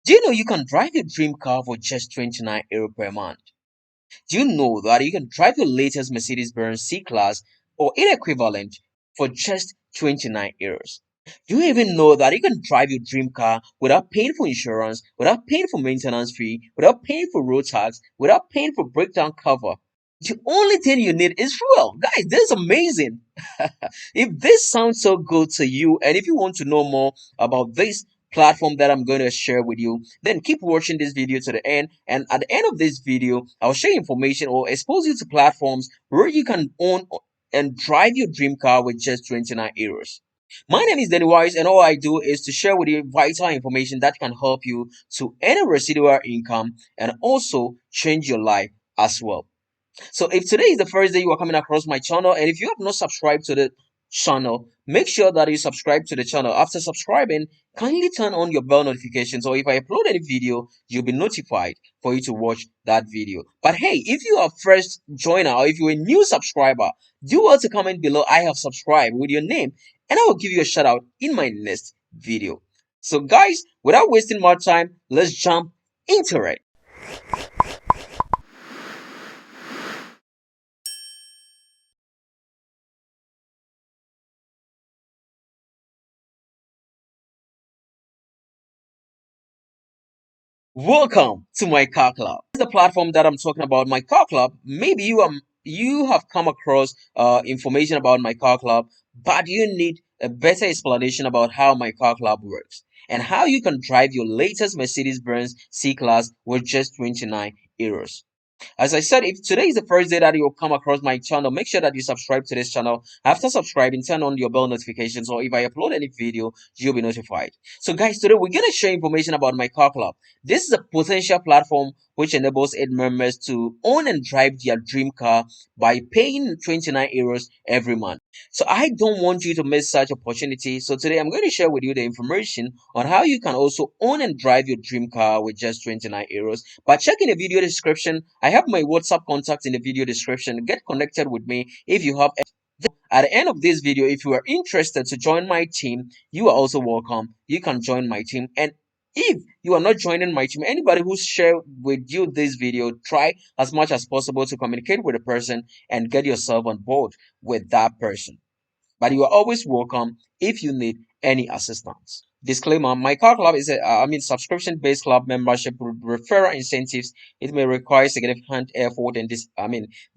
Do you know you can drive your dream car for just 29 € per month? Do you know that you can drive your latest Mercedes-Benz C-Class or its equivalent for just 29 €? Do you even know that you can drive your dream car without paying for insurance, without paying for maintenance fee, without paying for road tax, without paying for breakdown cover? The only thing you need is fuel. Guys, this is amazing. If this sounds so good to you, and if you want to know more about this platform that I'm going to share with you, then keep watching this video to the end. And at the end of this video, I'll share information or expose you to platforms where you can own and drive your dream car with just 29 €. My name is Danny Wise, and all I do is to share with you vital information that can help you to earn a residual income and also change your life as well. So if today is the first day you are coming across my channel, and if you have not subscribed to the channel, make sure that you subscribe to the channel. After subscribing, kindly turn on your bell notifications, so if I upload any video, you'll be notified for you to watch that video. But hey, if you are first joiner or if you're a new subscriber, do well to comment below "I have subscribed" with your name, and I will give you a shout out in my next video. So guys, without wasting more time, let's jump into it. Welcome to my car club. This is the platform that I'm talking about. My car club. Maybe you have come across information about my car club, but you need a better explanation about how my car club works and how you can drive your latest Mercedes-Benz C-Class with just 29 €. As I said, if today is the first day that you'll come across my channel, make sure that you subscribe to this channel. After subscribing, turn on your bell notifications, so if I upload any video, you'll be notified. So guys, today we're going to share information about my car club. This is a potential platform which enables its members to own and drive their dream car by paying 29 € every month. So I don't want you to miss such opportunity. So today I'm going to share with you the information on how you can also own and drive your dream car with just 29 €. By checking the video description, I have my WhatsApp contact in the video description. Get connected with me if you have. At the end of this video, if you are interested to join my team, you are also welcome. You can join my team. And if you are not joining my team, anybody who's shared with you this video, try as much as possible to communicate with a person and get yourself on board with that person. But you are always welcome if you need any assistance. Disclaimer: my car club is a subscription-based club membership with referral incentives. It may require significant effort and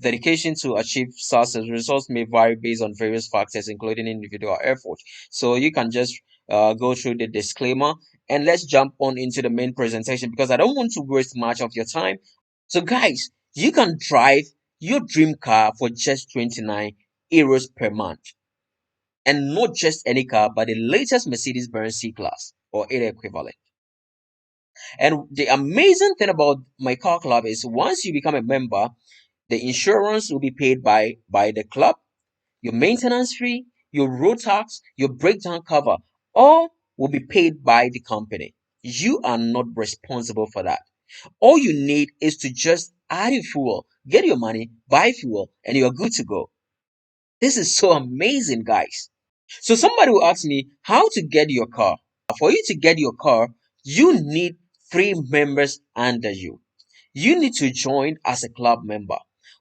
dedication to achieve success. Results may vary based on various factors, including individual effort. So you can just go through the disclaimer, and let's jump on into the main presentation because I don't want to waste much of your time. So guys, you can drive your dream car for just 29 € per month, and not just any car, but the latest Mercedes-Benz C-Class or its equivalent. And the amazing thing about my car club is once you become a member, the insurance will be paid by the club, your maintenance fee, your road tax, your breakdown cover, all will be paid by the company. You are not responsible for that. All you need is to just add your fuel, get your money, buy fuel, and you're good to go. This is so amazing, guys. So somebody will ask me how to get your car. For you to get your car, you need 3 members under you. You need to join as a club member.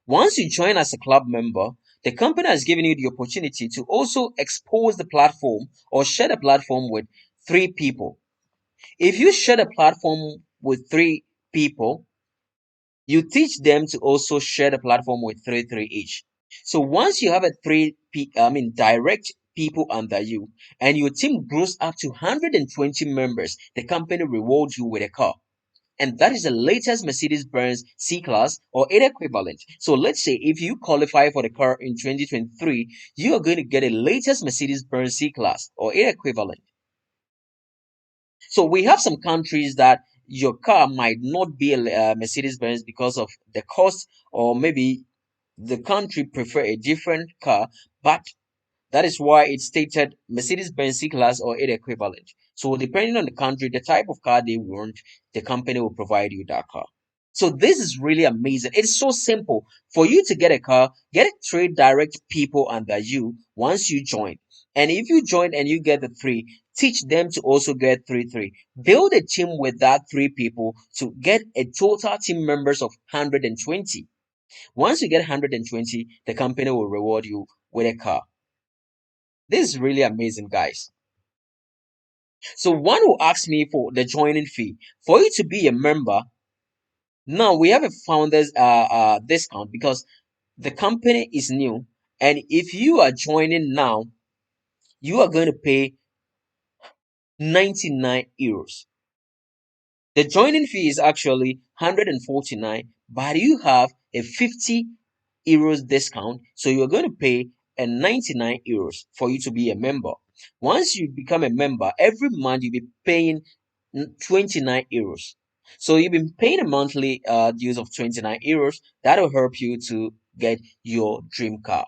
Once you join as a club member, the company has given you the opportunity to also expose the platform or share the platform with 3 people. If you share the platform with 3 people, you teach them to also share the platform with three each. So once you have a direct people under you and your team grows up to 120 members, the company rewards you with a car. And that is the latest Mercedes-Benz C-Class or its equivalent. So let's say if you qualify for the car in 2023, you are going to get a latest Mercedes-Benz C-Class or its equivalent. So we have some countries that your car might not be a Mercedes-Benz because of the cost, or maybe the country prefer a different car, but that is why it's stated Mercedes-Benz C-Class or its equivalent. So depending on the country, the type of car they want, the company will provide you that car. So this is really amazing. It's so simple. For you to get a car, get 3 direct people under you once you join. And if you join and you get the three, teach them to also get three. Build a team with that three people to get a total team members of 120. Once you get 120, the company will reward you with a car. This is really amazing, guys. So one will ask me for the joining fee. For you to be a member, now we have a founders discount because the company is new, and if you are joining now, you are going to pay 99 euros. The joining fee is actually 149, but you have a 50 euros discount, so you're going to pay a 99 euros for you to be a member. Once you become a member, every month you'll be paying 29 euros. So you've been paying a monthly dues of 29 euros. That'll help you to get your dream car.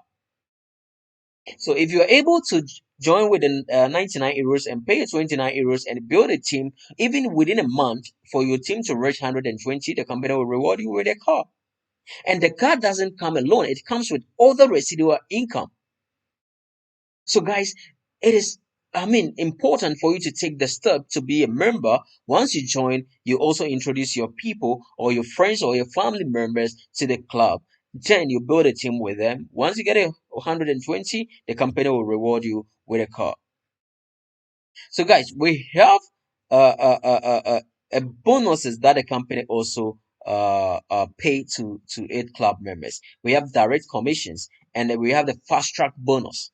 So if you're able to join with the 99 euros and pay 29 euros and build a team, even within a month, for your team to reach 120, the company will reward you with a car. And the car doesn't come alone, it comes with other residual income. So, guys, it is, important for you to take the step to be a member. Once you join, you also introduce your people or your friends or your family members to the club. Then you build a team with them. Once you get a 120, the company will reward you with a car. So, guys, we have bonuses that the company also pay to its club members. We have direct commissions, and then we have the fast track bonus.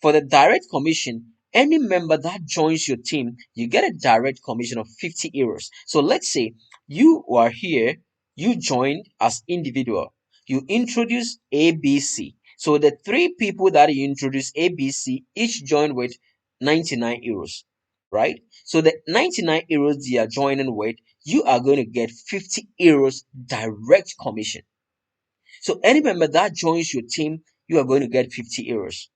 For the direct commission, any member that joins your team, you get a direct commission of 50 euros. So let's say you are here, you joined as individual, you introduce ABC. So the three people that you introduce ABC each join with 99 euros, right? So the 99 euros they are joining with, you are going to get 50 euros direct commission. So any member that joins your team, you are going to get 50 euros.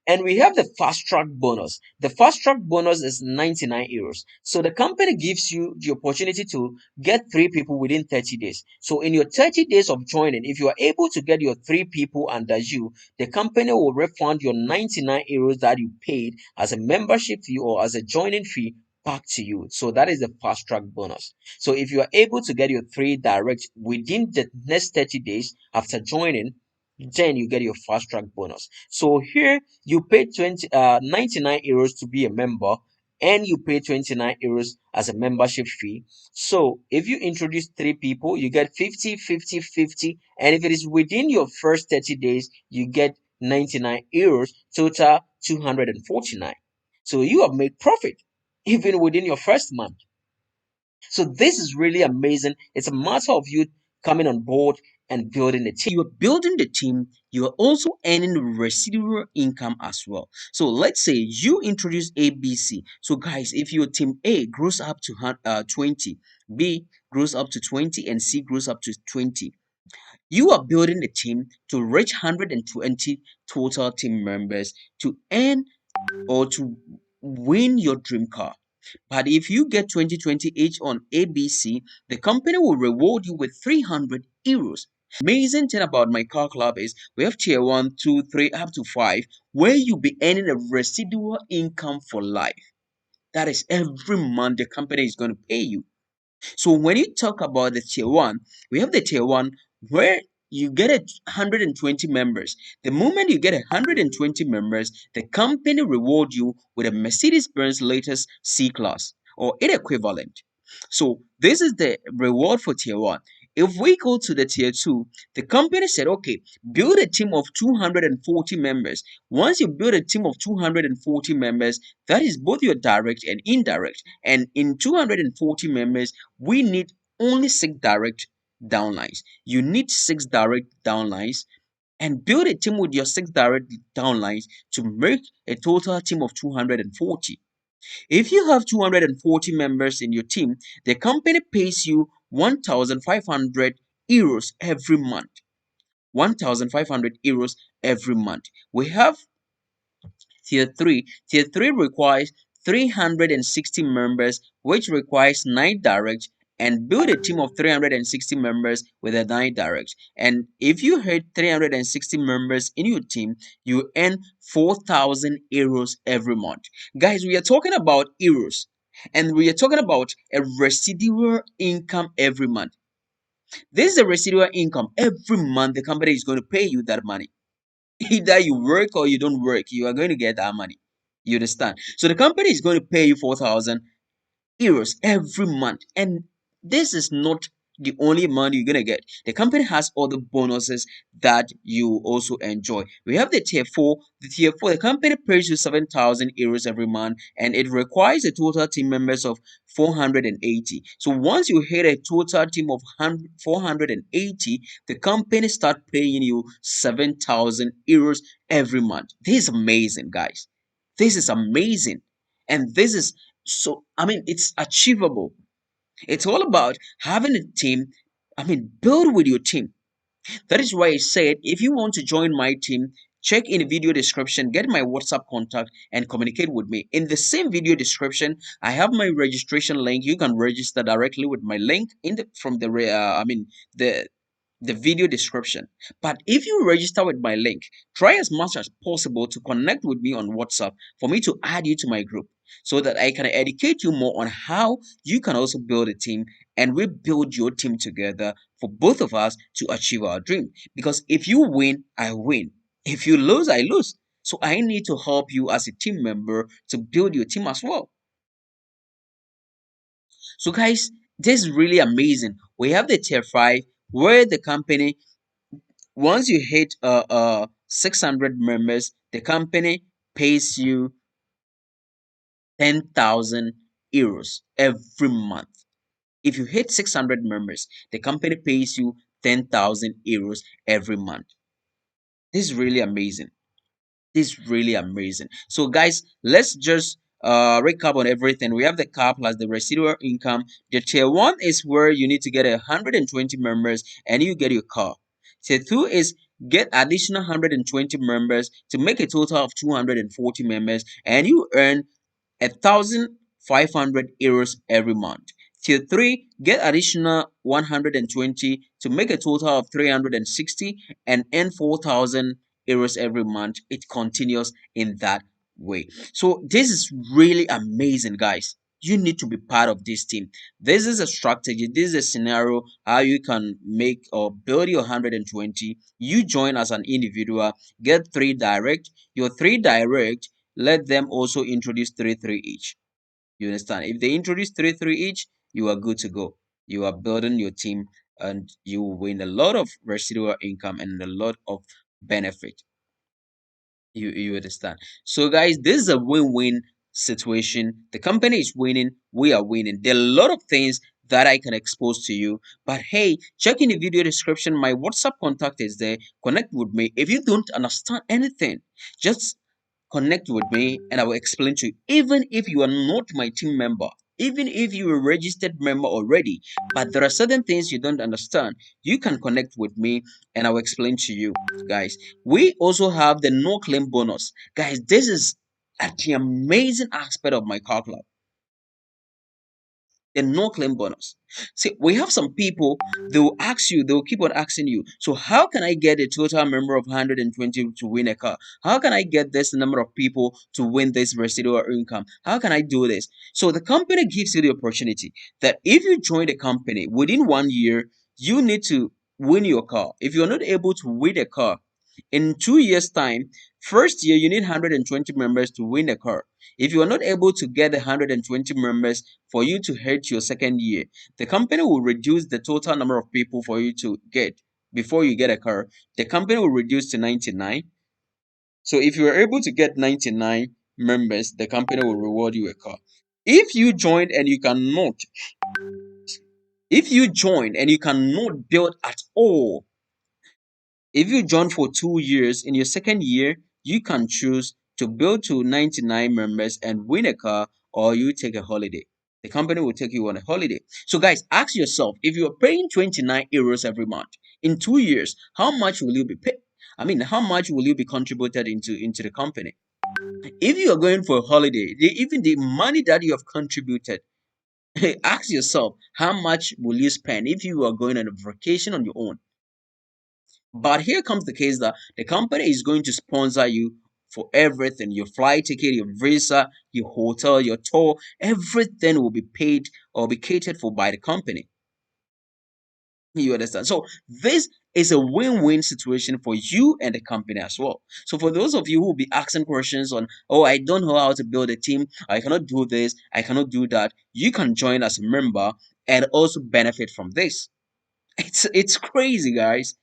And we have the fast track bonus. The fast track bonus is 99 euros. So the company gives you the opportunity to get three people within 30 days. So in your 30 days of joining, if you are able to get your three people under you, the company will refund your 99 euros that you paid as a membership fee or as a joining fee back to you. So that is the fast track bonus. So if you are able to get your three direct within the next 30 days after joining, then you get your fast track bonus. So here you pay 99 euros to be a member, and you pay 29 euros as a membership fee. So if you introduce three people, you get 50, 50, 50, and if it is within your first 30 days, you get 99 euros, total 249. So you have made profit even within your first month. So this is really amazing. It's a matter of you coming on board and building the team. You are building the team, you are also earning residual income as well. So let's say you introduce ABC. So guys, if your team A grows up to 20, B grows up to 20, and C grows up to 20, you are building the team to reach 120 total team members to earn or to win your dream car. But if you get 2020 each on ABC, the company will reward you with 300 euros. Amazing thing about my car club is we have tier 1, 2, 3, up to 5, where you'll be earning a residual income for life. That is every month the company is going to pay you. So when you talk about the tier one, we have the tier one where you get 120 members. The moment you get 120 members, the company reward you with a Mercedes-Benz latest C class or its equivalent. So this is the reward for tier one. If we go to the tier two, the company said, okay, build a team of 240 members. Once you build a team of 240 members, that is both your direct and indirect. And in 240 members, we need only 6 direct downlines. You need 6 direct downlines and build a team with your 6 direct downlines to make a total team of 240. If you have 240 members in your team, the company pays you 1,500 euros every month. 1,500 euros every month. We have Tier 3. Tier 3 requires 360 members, which requires 9 direct and build a team of 360 members with a 9 direct. And if you hit 360 members in your team, you earn 4,000 euros every month. Guys, we are talking about euros, and we are talking about a residual income every month. This is a residual income. Every month, the company is going to pay you that money. Either you work or you don't work, you are going to get that money. You understand? So the company is going to pay you 4,000 euros every month. And this is not the only money you're gonna get. The company has other bonuses that you also enjoy. We have the tier 4. The tier 4, the company pays you 7,000 euros every month, and it requires a total team members of 480. So once you hit a total team of 480, the company start paying you 7,000 euros every month. This is amazing, guys. This is amazing. And this is so, I mean, it's achievable. It's all about having a team. I mean, build with your team. That is why I said if you want to join my team, check in the video description, get my WhatsApp contact, and communicate with me. In the same video description, I have my registration link. You can register directly with my link in the from the the video description. But if you register with my link, try as much as possible to connect with me on WhatsApp for me to add you to my group so that I can educate you more on how you can also build a team, and we build your team together for both of us to achieve our dream. Because if you win, I win. If you lose, I lose. So I need to help you as a team member to build your team as well. So guys, this is really amazing. We have the tier 5 where the company, once you hit 600 members, the company pays you 10,000 euros every month. If you hit 600 members, the company pays you 10,000 euros every month. This is really amazing. This is really amazing. So guys, let's just recap on everything. We have the car plus the residual income. The tier 1 is where you need to get 120 members and you get your car. Tier 2 is get additional 120 members to make a total of 240 members and you earn 1,500 euros every month. Tier 3, get additional 120 to make a total of 360 and earn 4,000 euros every month. It continues in that way. So this is really amazing, guys. You need to be part of this team. This is a strategy. This is a scenario how you can make or build your 120. You join as an individual, get 3 direct. Your 3 direct, let them also introduce 3 each. You understand? If they introduce 3 each, you are good to go. You are building your team and you will win a lot of residual income and a lot of benefit. You understand? So guys, this is a win-win situation. The company is winning, we are winning. There are a lot of things that I can expose to you. But hey, check in the video description. My WhatsApp contact is there. Connect with me. If you don't understand anything, just connect with me and I will explain to you. Even if you are not my team member, even if you're a registered member already, but there are certain things you don't understand, you can connect with me and I will explain to you, guys. We also have the no claim bonus. Guys, this is the amazing aspect of my car club, the no claim bonus. See, we have some people, they will ask you, they will keep on asking you, so how can I get a total member of 120 to win a car? How can I get this number of people to win this residual income? How can I do this? So the company gives you the opportunity that if you join the company within 1 year, you need to win your car. If you're not able to win a car in 2 years' time, first year you need 120 members to win a car. If you are not able to get the 120 members for you to hit your second year, the company will reduce the total number of people for you to get before you get a car. The company will reduce to 99. So if you are able to get 99 members, the company will reward you a car. If you join and you cannot, if you join and you cannot build at all, if you join for 2 years, in your second year, you can choose to build to 99 members and win a car, or you take a holiday. The company will take you on a holiday. So, guys, ask yourself if you are paying 29 euros every month in 2 years, how much will you be paid? I mean, how much will you be contributed into the company? If you are going for a holiday, even the money that you have contributed Ask yourself, how much will you spend if you are going on a vacation on your own? But here comes the case that the company is going to sponsor you for everything: your flight ticket, your visa, your hotel, your tour, everything will be paid or be catered for by the company. You understand? So this is a win-win situation for you and the company as well. So for those of you who will be asking questions on, oh, I don't know how to build a team, I cannot do this, I cannot do that, you can join as a member and also benefit from this. It's crazy, guys.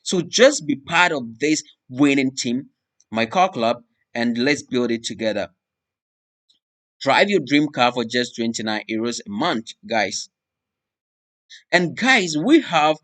So just be part of this winning team, my car club, and let's build it together. Drive your dream car for just 29 euros a month, guys. And guys, we have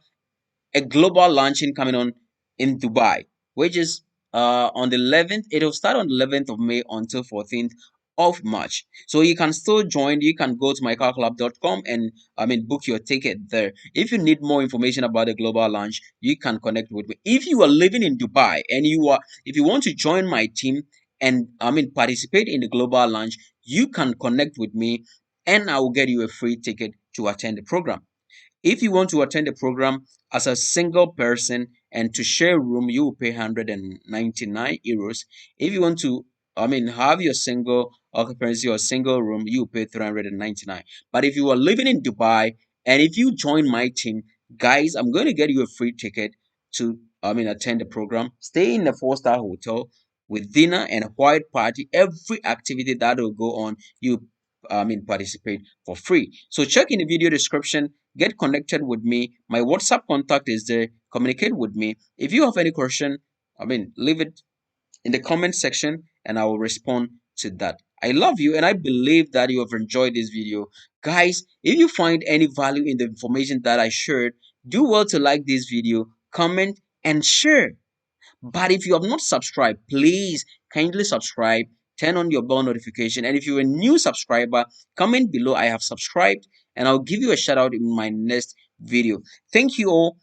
a global launching coming on in Dubai, which is on the 11th. It will start on the 11th of May until 14th of March. So you can still join. You can go to mycarclub.com and book your ticket there. If you need more information about the global launch, you can connect with me. If you are living in Dubai and if you want to join my team and participate in the global launch, you can connect with me and I will get you a free ticket to attend the program. If you want to attend the program as a single person and to share a room, you will pay 199 euros. If you want to, have your single occupancy or single room, you will pay 399. But if you are living in Dubai and if you join my team, guys, I'm going to get you a free ticket to, attend the program. Stay in a four-star hotel with dinner and a white party. Every activity that will go on, you, participate for free. So check in the video description. Get connected with me. My WhatsApp contact is there. Communicate with me. If you have any question, leave it in the comment section and I will respond to that. I love you and I believe that you have enjoyed this video. Guys, if you find any value in the information that I shared, do well to like this video, comment, and share. But if you have not subscribed, please kindly subscribe, turn on your bell notification. And if you're a new subscriber, comment below I have subscribed and I'll give you a shout out in my next video. Thank you all.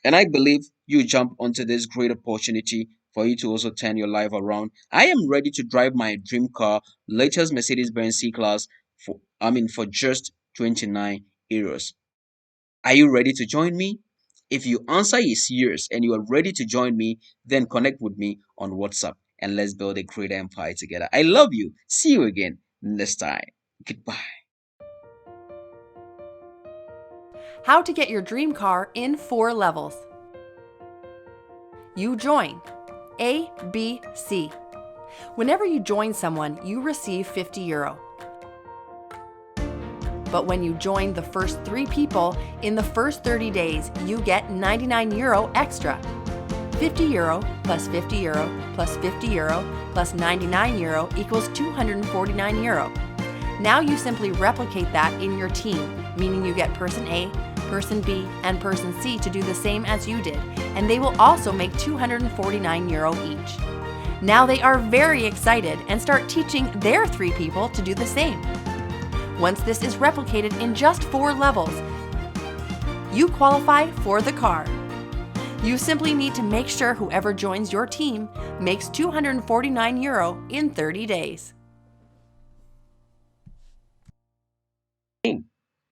And I believe you jump onto this great opportunity for you to also turn your life around. I am ready to drive my dream car, latest Mercedes-Benz C-Class for just 29 euros. Are you ready to join me? If your answer is yes and you are ready to join me, then connect with me on WhatsApp and let's build a great empire together. I love you. See you again next time. Goodbye. How to get your dream car in 4 levels. You join. A, B, C. Whenever you join someone, you receive 50 euro. But when you join the first 3 people in the first 30 days, you get 99 euro extra. 50 euro plus 50 euro plus 50 euro plus 99 euro equals 249 euro. Now you simply replicate that in your team, meaning you get person A, person B, and person C to do the same as you did, and they will also make 249 euro each. Now they are very excited and start teaching their 3 people to do the same. Once this is replicated in just 4 levels, you qualify for the car. You simply need to make sure whoever joins your team makes 249 euro in 30 days.